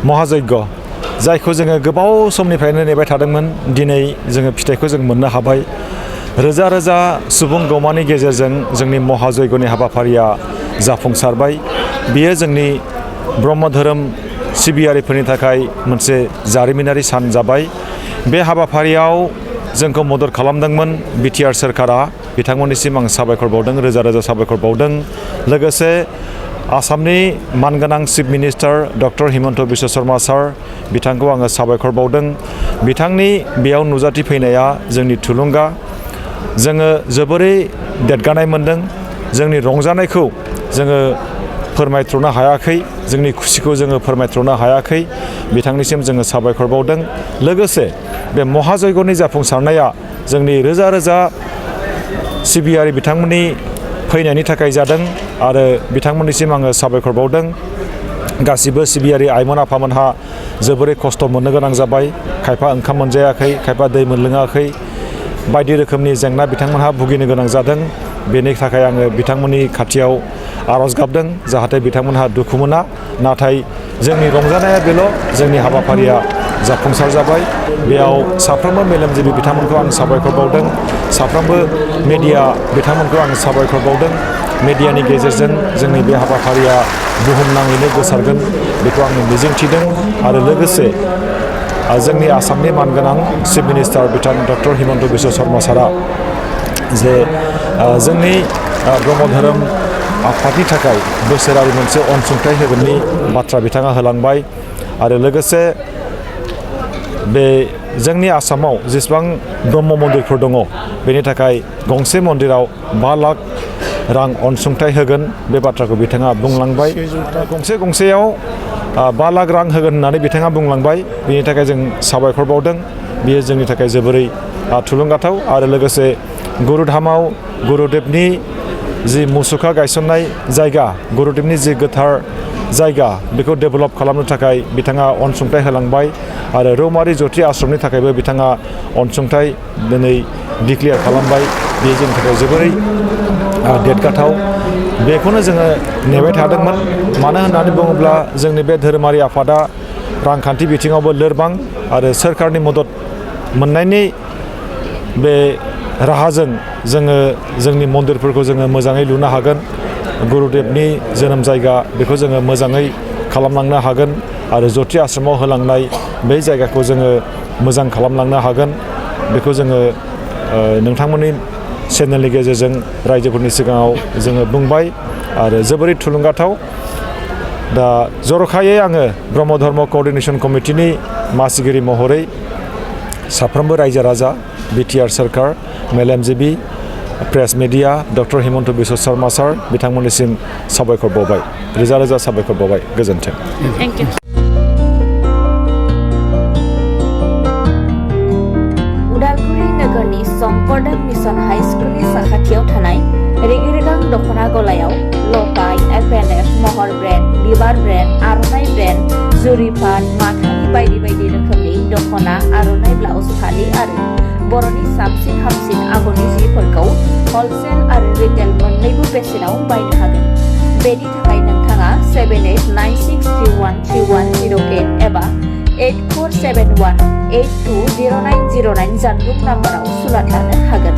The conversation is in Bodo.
महाजग्य जायखौ जोङो गोबाव समनिफ्रायनो नेबाय थादोंमोन दिनै जोङो फिथाइखौ जों मोननो हाबाय रोजा रोजा सुबुं गौमानि गेजेरजों जोंनि महाजग्यनि हाबाफारिया जाफुंसारबाय बियो जोंनि ब्रह्म धोरोम सिबियारिफोरनि थाखाय मोनसे जारिमिनारि सान जाबाय बे हाबाफारियाव जोंखौ मदद खालामदोंमोन बिटिआर सोरखारा बिथांमोननिसिम आं साबायखर बावदों रोजा रोजा साबायखर बावदों लोगोसे आसामनि मानगोनां chief minister doctor Himanta Biswa Sarma sir बिथांखौ आङो साबायखर बावदों बिथांनि बेयाव नुजाथि फैनाया जोंनि थुलुंगा जोङो जोबोरै देरगानाय मोनदों जोंनि रंजानायखौ जोङो फोरमायथ्रनो हायाखै जोंनि खुसिखौ जोङो फोरमायथ्रनो हायाखै बिथांनिसिम जोङो साबायखर बावदों लोगोसे बे महाजग्यनि जाफुंसारनाया जोंनि रोजा रोजा सिबियारि बिथांमोननि फैनायनि थाखाय जादों आरो बिथांमोननिसिम आङो साबायखर बावदों गासिबो सिबियारि आइमोन आफामोनहा जोबोरै खस्थ' मोननो गोनां जाबाय खायफा ओंखाम मोनजायाखै खायफा दै मोनलोङाखै बायदि रोखोमनि जेंना बिथांमोनहा भुगिनो गोनां जादों बेनि थाखाय आङो बिथांमोननि खाथियाव आर'ज गाबदों जाहाथे बिथांमोनहा दुखु मोना नाथाय जोंनि रंजानाया बेल' जोंनि हाबाफारिया जाफुंसार जाबाय बेयाव साफ्रोमबो मेलेमजिबि बिथांमोनखौ आं साबायखर बावदों साफ्रोमबो मेडिया बिथांमोनखौ आं साबायखर बावदों मेडियानि गेजेरजों जोंनि बे हाबाफारिया बुहुमनाङैनो गोसारगोन बेखौ आं मिजिंथिदों आरो लोगोसे जोंनि आसामनि मानगोनां चिफ मिनिस्टार बिथां डक्टर हिमन्त बिश्व शर्मा सारा जे जोंनि ब्रह्म धोरोम आफादनि थाखाय बोसोरारि मोनसे अनसुंथाइ होगोननि बाथ्रा बिथाङा होलांबाय आरो लोगोसे बे जोंनि आसामाव जेसेबां ब्रह्म मन्दिरफोर दङ बेनि थाखाय गंसे मन्दिराव 5 लाख रां अनसुंथाइ होगोन बे बाथ्राखौ बिथाङा बुंलांबाय गंसेयाव 5 लाख रां होगोन होननानै बिथाङा बुंलांबाय बेनि थाखाय जों साबायखर बावदों बेयो जोंनि थाखाय जोबोरै थुलुंगाथाव आरो लोगोसे गुरुधामाव गुरुदेबनि जि मुसुखा गायसननाय जायगा गुरुदेबनि जि गोथार जायगा बेखौ डेभेलप खालामनो थाखाय बिथाङा अनसुंथाइ होलांबाय आरो रौमारि ज्योति आश्रमनि थाखायबो बिथाङा अनसुंथाइ दिनै डिक्लेयार खालामबाय बेयो जोंनि थाखाय जोबोरै देरगाथाव बेखौनो जोङो नेबाय थादोंमोन मानो होननानै बुङोब्ला जोंनि बे धोरोमारि आफादा रांखान्थि बिथिङावबो लोरबां आरो सोरखारनि मदद मोननायनि बे राहाजों जोङो जोंनि मन्दिरफोरखौ जोङो मोजाङै लुनो हागोन गुरुदेबनि जोनोम जायगा बेखौ जोङो मोजाङै खालामलांनो हागोन आरो ज्योति आश्रमाव होलांनाय बै जायगाखौ जोङो मोजां खालामलांनो हागोन बेखौ जोङो नोंथांमोननि चेनेलनि गेजेरजों रायजोफोरनि सिगाङाव जोङो बुंबाय आरो जोबोरै थुलुंगाथाव दा जर'खायै आङो ब्रह्म धर्म क'अर्डिनेशन कमिटिनि मासिगिरि महरै साफ्रोमबो रायजो राजा बिटिआर सोरखार मेलेमजिबि press media doctor Himanta Biswa Sarma sir बिथांमोननिसिम साबायखर बावबाय रोजा रोजा साबायखर बावबाय गोजोन्थों थेंक इउ उदालगुरि नोगोरनि शंकरदेव मिशन हाई स्कुलनि साखाथियाव थानाय रेगे-रेगां दख'ना गलायाव लफाय एफएनएफ महर ब्रेन्ड बिबार ब्रेन्ड आर'नाइ ब्रेन्ड जुरिपाट माथानि बायदि बायदि रोखोमनि दख'ना आर'नाइ ब्लाउस फालि आरो बर'नि साबसिन हामसिन आगरनि जिफोरखौ हलसेल आरो रिटेल मोन्नैबो बेसेनाव बायनो हागोन बेनि थाखाय नोंथाङा 7896313108 एबा 8471820909 जानबुं नाम्बाराव सुलाद लानो हागोन।